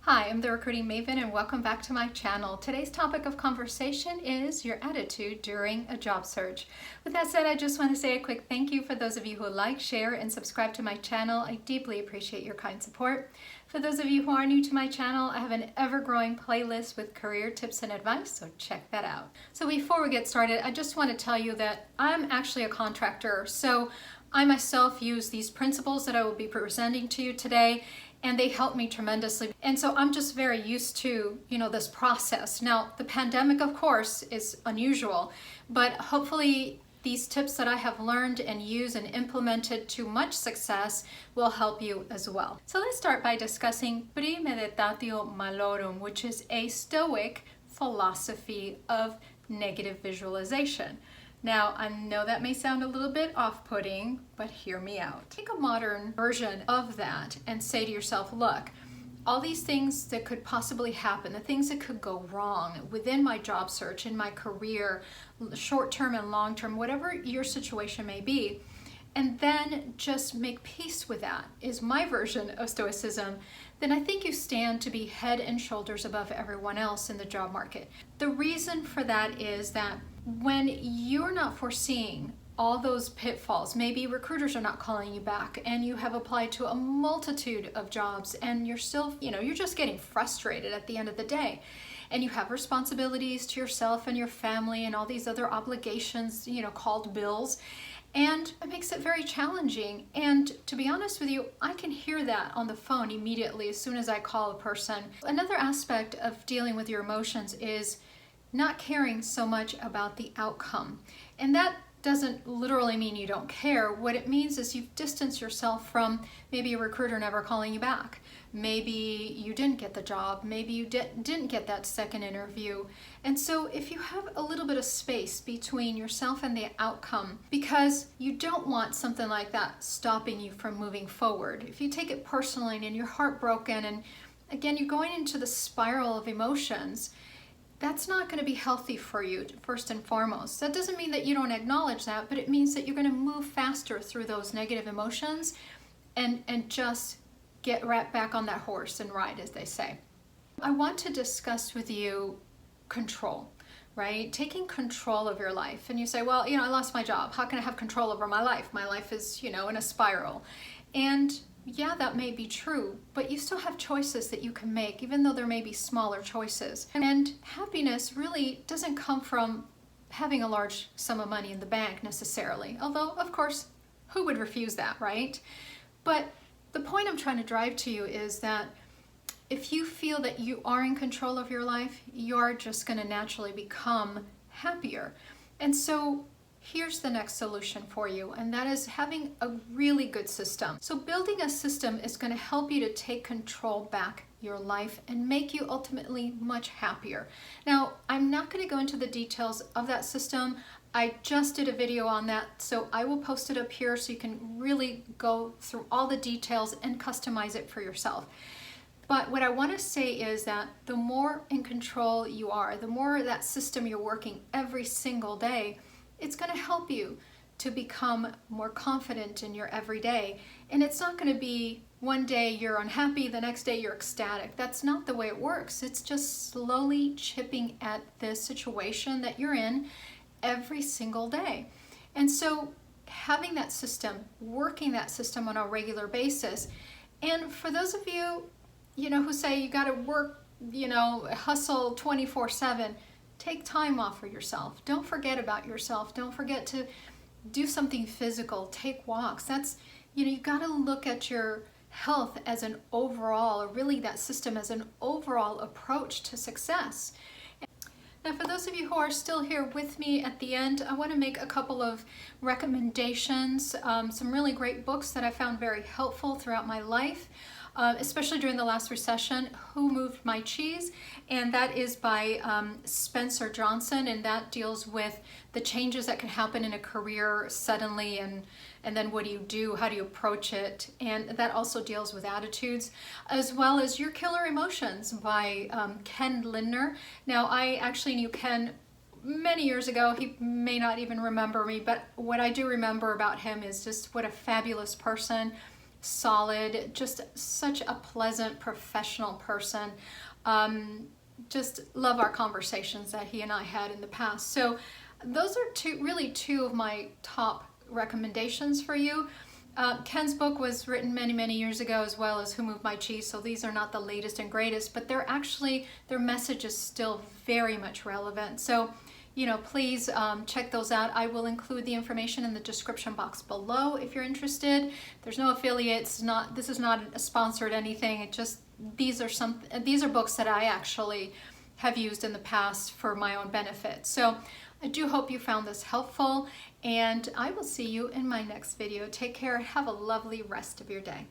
Hi, I'm the Recruiting Maven and welcome back to my channel. Today's topic of conversation is your attitude during a job search. With that said, I just want to say a quick thank you for those of you who like, share, and subscribe to my channel. I deeply appreciate your kind support. For those of you who are new to my channel, I have an ever-growing playlist with career tips and advice, so check that out. So before we get started, I just want to tell you that I'm actually a contractor, so I myself use these principles that I will be presenting to you today, and they help me tremendously. And so I'm just very used to, this process. Now, the pandemic, of course, is unusual, but hopefully these tips that I have learned and used and implemented to much success will help you as well. So let's start by discussing Premeditatio Malorum, which is a Stoic philosophy of negative visualization. Now, I know that may sound a little bit off-putting, but hear me out. Take a modern version of that and say to yourself, look, all these things that could possibly happen, the things that could go wrong within my job search, in my career, short-term and long-term, whatever your situation may be, and then just make peace with that is my version of Stoicism. Then I think you stand to be head and shoulders above everyone else in the job market. The reason for that is that when you're not foreseeing all those pitfalls, maybe recruiters are not calling you back and you have applied to a multitude of jobs and you're still, you're just getting frustrated at the end of the day. And you have responsibilities to yourself and your family and all these other obligations, called bills. And it makes it very challenging. And to be honest with you, I can hear that on the phone immediately as soon as I call a person. Another aspect of dealing with your emotions is not caring so much about the outcome. And that doesn't literally mean you don't care. What it means is you've distanced yourself from maybe a recruiter never calling you back. Maybe you didn't get the job. Maybe you didn't get that second interview. And so if you have a little bit of space between yourself and the outcome, because you don't want something like that stopping you from moving forward. If you take it personally and you're heartbroken and again, you're going into the spiral of emotions, that's not going to be healthy for you, first and foremost. That doesn't mean that you don't acknowledge that, but it means that you're going to move faster through those negative emotions and just get right back on that horse and ride, as they say. I want to discuss with you control, right? Taking control of your life. And you say, well, I lost my job. How can I have control over my life? My life is, in a spiral. And yeah, that may be true, but you still have choices that you can make, even though there may be smaller choices. And happiness really doesn't come from having a large sum of money in the bank necessarily, although, of course, who would refuse that, right? But the point I'm trying to drive to you is that if you feel that you are in control of your life, you're just going to naturally become happier. And so here's the next solution for you, and that is having a really good system. So building a system is going to help you to take control back your life and make you ultimately much happier. Now, I'm not going to go into the details of that system. I just did a video on that, so I will post it up here so you can really go through all the details and customize it for yourself. But what I want to say is that the more in control you are, the more that system you're working every single day, it's going to help you to become more confident in your everyday. And it's not going to be one day you're unhappy, the next day you're ecstatic. That's not the way it works. It's just slowly chipping at the situation that you're in every single day. And so having that system, working that system on a regular basis. And for those of you, who say you got to work, hustle 24/7, take time off for yourself. Don't forget about yourself. Don't forget to do something physical. Take walks. That's, you got to look at your health as an overall, or really that system as an overall approach to success. Now, for those of you who are still here with me at the end, I want to make a couple of recommendations, some really great books that I found very helpful throughout my life. Especially during the last recession, Who Moved My Cheese? And that is by Spencer Johnson, and that deals with the changes that can happen in a career suddenly, and then what do you do, how do you approach it? And that also deals with attitudes, as well as Your Killer Emotions by Ken Lindner. Now, I actually knew Ken many years ago. He may not even remember me, but what I do remember about him is just what a fabulous person, solid, just such a pleasant professional person. Just love our conversations that he and I had in the past. So those are really two of my top recommendations for you. Ken's book was written many, many years ago, as well as Who Moved My Cheese, so these are not the latest and greatest, but their message is still very much relevant. So, please check those out. I will include the information in the description box below if you're interested. There's no affiliates. This is not a sponsored anything. It just these are books that I actually have used in the past for my own benefit. So I do hope you found this helpful, and I will see you in my next video. Take care. Have a lovely rest of your day.